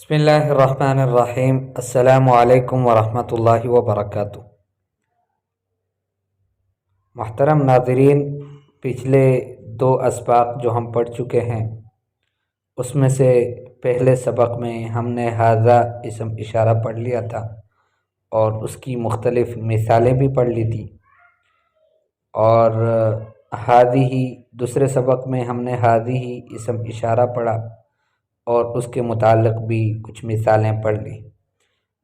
बिस्मिल्लाहिर्रहमानिर्रहीम। अस्सलामु अलैकुम वरहमतुल्लाहि वबरकातुह। मुहतरम नाज़रीन, पिछले दो असबाक जो हम पढ़ चुके हैं उसमें से पहले सबक में हमने हाज़ा इसम इशारा पढ़ लिया था और उसकी मुख्तलिफ़ मिसालें भी पढ़ ली थी। और हाज़िही दूसरे सबक में हमने हाज़िही इसम इशारा पढ़ा और उसके मुताल्लिक़ भी कुछ मिसालें पढ़ ली।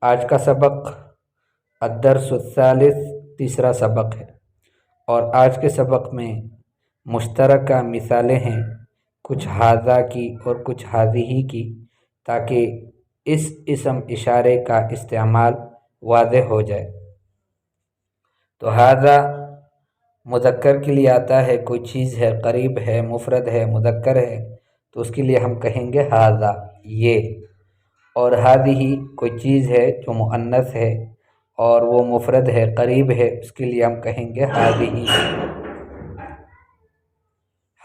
आज का सबक अद्दर्सुस्सालिस तीसरा सबक है और आज के सबक में मुश्तरका मिसालें हैं, कुछ हाज़ा की और कुछ हाज़िही की, ताकि इस इसम इशारे का इस्तेमाल वाज़ेह हो जाए। तो हाज़ा मुज़क्कर के लिए आता है, कोई चीज़ है, करीब है, मुफ़रद है, मुज़क्कर है, तो उसके लिए हम कहेंगे हाज़ा ये। और हाज़िही कोई चीज़ है जो मुअन्नस है और वो मुफ़रद है, करीब है, उसके लिए हम कहेंगे हाज़िही।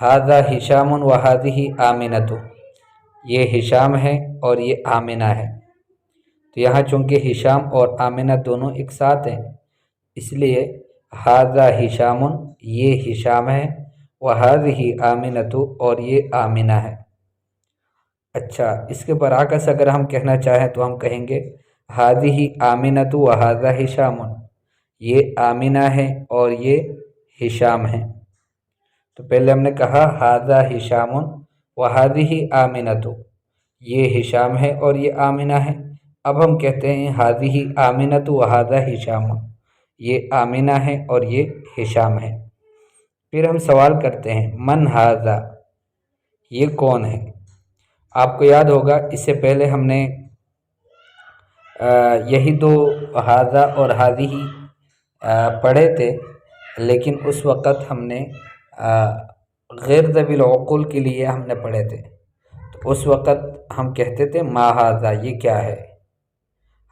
हाज़ा हिशामुन व हाज़िही आमिनतु, ये हिशाम है और ये आमिना है। तो यहाँ चूँकि हिशाम और आमिना दोनों एक साथ हैं, इसलिए हाज़ा हिशामुन, ये हिशाम है, व हाज़िही आमिनतु, और ये आमिना है। अच्छा, इसके बरअक्स अगर हम कहना चाहें तो हम कहेंगे हाज़िही आमिनतु व हाज़ा हिशामुन, ये आमिना है और ये हिशाम है। तो पहले हमने कहा हाज़ा हिशामुन व हाज़िही आमिनतु, ये हिशाम है और ये आमिना है। अब हम कहते हैं हाज़िही आमिनतु व हाज़ा हिशामुन, ये आमिना है और ये हिशाम है। फिर हम सवाल करते हैं मन हाज़ा, ये कौन है। आपको याद होगा इससे पहले हमने यही दो हाज़ा और हाज़िही पढ़े थे, लेकिन उस वक़्त हमने गैर ज़वील उक़ूल के लिए हमने पढ़े थे। तो उस वक़्त हम कहते थे मा हाज़ा, ये क्या है।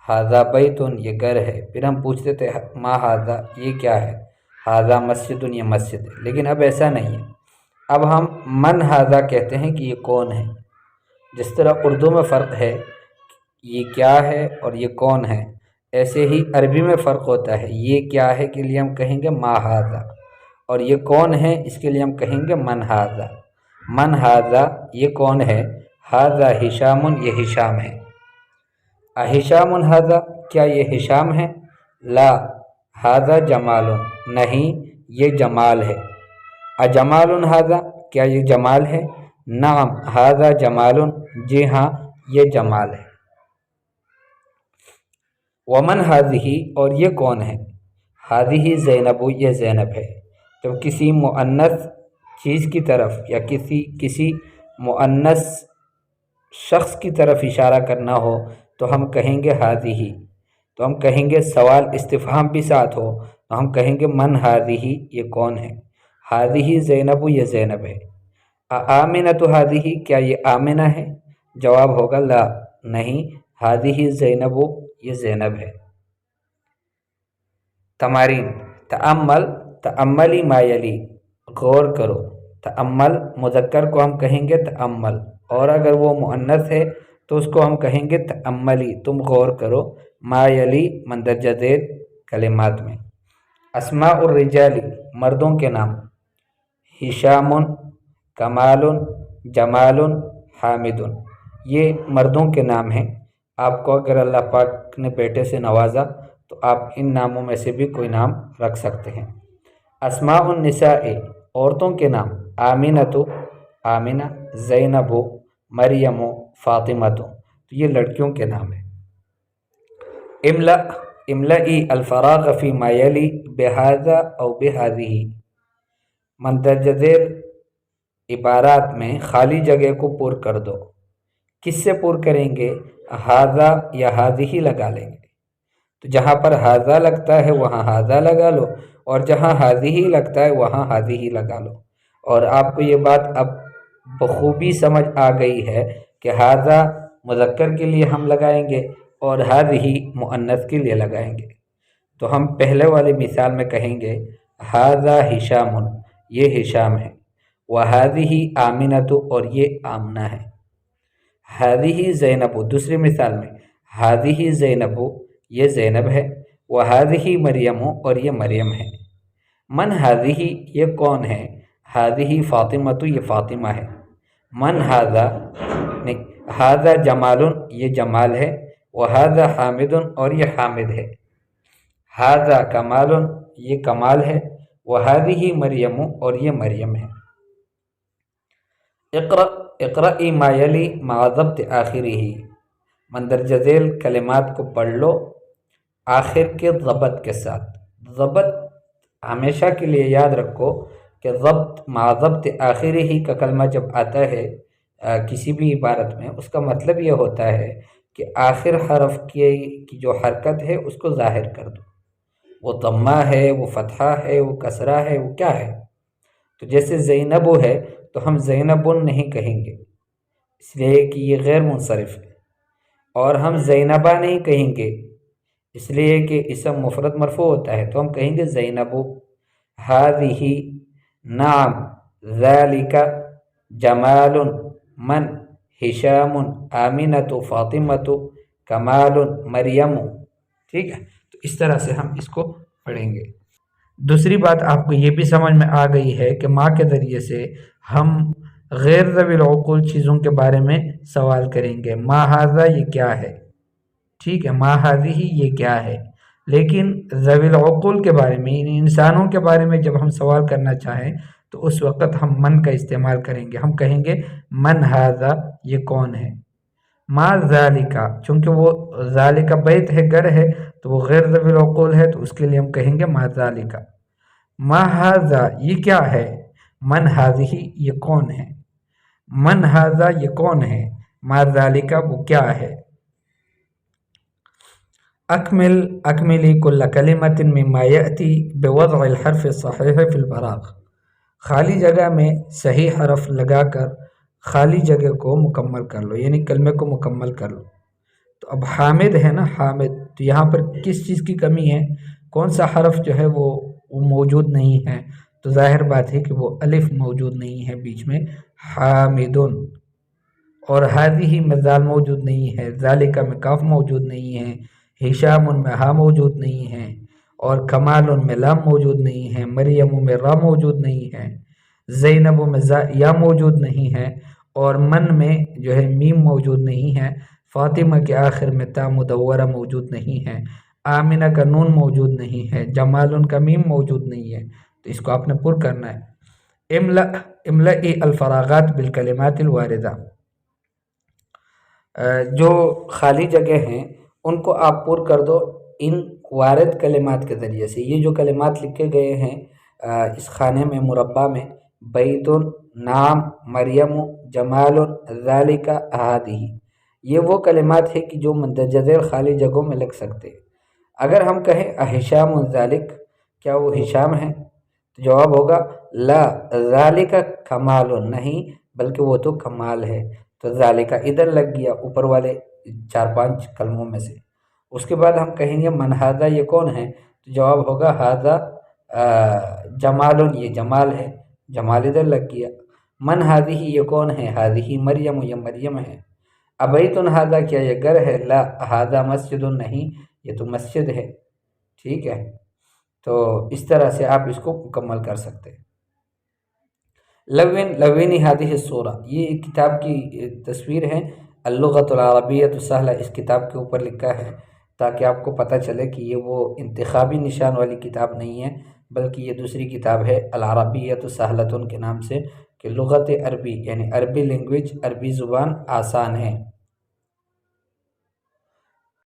हाज़ा बैतुन, ये घर है। फिर हम पूछते थे मा हाज़ा, ये क्या है। हाज़ा मस्जिदुन, ये मस्जिद है। लेकिन अब ऐसा नहीं है, अब हम मन हाज़ा कहते हैं कि ये कौन है। जिस तरह उर्दू में फ़र्क है ये क्या है और ये कौन है, ऐसे ही अरबी में फ़र्क होता है। ये क्या है के लिए हम कहेंगे मा हाज़ा, और ये कौन है इसके लिए हम कहेंगे मन हाज़ा। मन हाज़ा, ये कौन है। हाज़ा हिशामुन, ये हिशाम है। अहिशामुन हाज़ा, क्या ये हिशाम है। ला हाज़ा जमालुन, नहीं ये जमाल है। अजमालुन हाज़ा, क्या ये जमाल है। नाम हाज़ा जमालुन, जी हाँ ये जमाल है। वमन हाज़िही, और ये कौन है। हाज़िही ज़ैनबु, ये ज़ैनब है। जब किसी मुअन्नस चीज़ की तरफ या किसी मुअन्नस शख्स की तरफ इशारा करना हो तो हम कहेंगे हाज़िही। तो हम कहेंगे सवाल इस्तिफ़हाम भी साथ हो तो हम कहेंगे मन हाज़िही, ये कौन है। हाज़िही ज़ैनबु, ये ज़ैनब है। आमिनतु हाज़िही, क्या ये आमिना है। जवाब होगा ला, नहीं हाज़िही ज़ैनबु, ये ज़ैनब है। तमारीन तअम्मल, तअम्मली मायली, गौर करो। तअम्मल मुज़क्कर को हम कहेंगे तअम्मल, और अगर वो मुअन्नस है तो उसको हम कहेंगे तअम्मली, तुम गौर करो। मायली मंदरजा ज़ेर कलिमात में। अस्माउर रिजाली, मर्दों के नाम। हिशामुन, कमालुन, जमालुन, हामिदुन, ये मर्दों के नाम हैं। आपको अगर अल्लाह पाक ने बेटे से नवाजा तो आप इन नामों में से भी कोई नाम रख सकते हैं। अस्माउन निसाए, औरतों के नाम। आमिनतु, आमिना, ज़ैनबु, मरियमु, फ़ातिमतु, तो ये लड़कियों के नाम हैं। इमला, इमलाई अल्फ़राग़ फ़ी मायली बेहाज़ा और बेहाज़िही, मंदरजा ज़ेर इबारात में खाली जगह को पुर कर दो। किससे पुर करेंगे। हाज़ा या हाज़िही लगा लेंगे। तो जहाँ पर हाज़ा लगता है वहाँ हाज़ा लगा लो, और जहाँ हाज़िही लगता है वहाँ हाज़िही लगा लो। और आपको ये बात अब बखूबी समझ आ गई है कि हाज़ा मुज़क्कर के लिए हम लगाएंगे और हाज़िही मुअन्नस के लिए लगाएंगे। तो हम पहले वाली मिसाल में कहेंगे हाज़ा हिशामुन, ये हिशाम है। व हाज़िही आमिनतु, और ये आमना है। हादिही ज़ैनब, दूसरी मिसाल में हादिही ज़ैनब ये ज़ैनब है, व हादिही मरियम और ये मरियम है। मन हादिही ये कौन है, हादिही फ़ातिमतु ये फ़ातिमा है। मन हादा नहीं, हादा जमालुन ये जमाल है, व हादा हामिदुन और ये हामिद है। हादा कमालुन ये कमाल है, व हादिही मरियम और ये मरियम है। इक़रा इक़राई मा यली मा ज़ब्त आखिरिही, मंदरजा ज़ैल कलिमात को पढ़ लो आखिर के ज़ब्त के साथ। ज़ब्त हमेशा के लिए याद रखो कि ज़ब्त मा ज़ब्त आखिरिही का कलमा जब आता है किसी भी इबारत में, उसका मतलब ये होता है कि आखिर हरफ की जो हरकत है उसको ज़ाहिर कर दो। वो दम्मा है, वो फ़तहा है, वो कसरा है, वो क्या है। तो जैसे ज़ैनब है तो हम ज़ैनबुन नहीं कहेंगे, इसलिए कि ये गैर मुनसरिफ है। और हम ज़ैनबा नहीं कहेंगे, इसलिए कि इसम मुफरद मरफू होता है, तो हम कहेंगे ज़ैनबु। हादिही नाम ज़ालिका जमालुन मन हिशामुन आमिनतु फ़ातिमतु कमालुन मरियमु। ठीक है, तो इस तरह से हम इसको पढ़ेंगे। दूसरी बात आपको ये भी समझ में आ गई है कि माँ के ज़रिए से हम गैर ज़वील उक़ूल चीज़ों के बारे में सवाल करेंगे। मा हाज़ा ये क्या है, ठीक है, मा हाज़िही ये क्या है। लेकिन ज़वील उक़ूल के बारे में, इन इंसानों के बारे में जब हम सवाल करना चाहें तो उस वक़्त हम मन का इस्तेमाल करेंगे। हम कहेंगे मन हाज़ा ये कौन है। मा ज़ालिका, चूँकि वो ज़ालिका बैत है, घर है, तो वो गैर ज़वील उक़ूल है, तो उसके लिए हम कहेंगे मा ज़ालिका। मा हाज़ा ये क्या है, मन हाज़िही ये कौन है। मन हाज़ा ये कौन है, मा ज़ालिका वो क्या है। अकमिल अकमिली कुल्ल कलिमतिन मिम्मा यअती बिवज़इल हर्फ़ सहीह फ़िल फ़राग़, खाली जगह में सही हरफ लगाकर खाली जगह को मुकम्मल कर लो, यानी कलमे को मुकम्मल कर लो। तो अब हामिद है ना, हामिद, तो यहाँ पर किस चीज़ की कमी है, कौन सा हरफ जो है वो मौजूद नहीं है। तो ज़ाहिर बात है कि वो अलिफ मौजूद नहीं है बीच में, हामिदुन। और हादिही में ज़ाल मौजूद नहीं है, ज़ालिका में काफ मौजूद नहीं है, हिशामुन में हा मौजूद नहीं है, और कमालुन में लाम मौजूद नहीं है, मरियम में रा मौजूद नहीं है, ज़ैनब में या मौजूद नहीं है, और मन में जो है मीम मौजूद नहीं है, फ़ातिमा के आखिर में ता मुदव्वरा मौजूद नहीं है, आमिना का नून मौजूद नहीं है, जमालुन का मीम मौजूद नहीं है। तो इसको आपने पुर करना है। इमलई अल्फरागात बिल कलिमातिल वारिदा, जो खाली जगह हैं उनको आप पुर कर दो इन वारिद कलिमात के ज़रिए से। ये जो कलिमात लिखे गए हैं इस खाने में मुरब्बा में, बैतुन, नाम, मरियम, जमालुन, ज़ालिका, हादिही, ये वो कलिमात है कि जो मंदरजा ज़ैल खाली जगहों में लग सकते हैं। अगर हम कहें अहिशाम ज़ालिक, क्या वो हिशाम है, तो जवाब होगा ला ज़ालिका कमालुन, नहीं बल्कि वो तो कमाल है। तो ज़ालिका इधर लग गया ऊपर वाले 4-5 कलमों में से। उसके बाद हम कहेंगे मन हादा ये कौन है, तो जवाब होगा हादा जमालुन ये जमाल है, जमाल इधर लग गया। मन हादिही ये कौन है, हादिही मरियम ये मरियम है। अबैतुन हादा क्या ये घर है, ला हादा मस्जिदुन नहीं ये तो मस्जिद है। ठीक है, तो इस तरह से आप इसको मुकम्मल कर सकते हैं। लवीनी हादिही सूरा, ये एक किताब की तस्वीर है, अल्लुग़तुल अरबिय्यतु सहला, इस किताब के ऊपर लिखा है ताकि आपको पता चले कि ये वो इंतखाबी निशान वाली किताब नहीं है, बल्कि ये दूसरी किताब है अल अरबिय्यतु सहलतुन के नाम से, कि लुग़त अरबी यानी अरबी लैंग्वेज, अरबी ज़ुबान आसान है।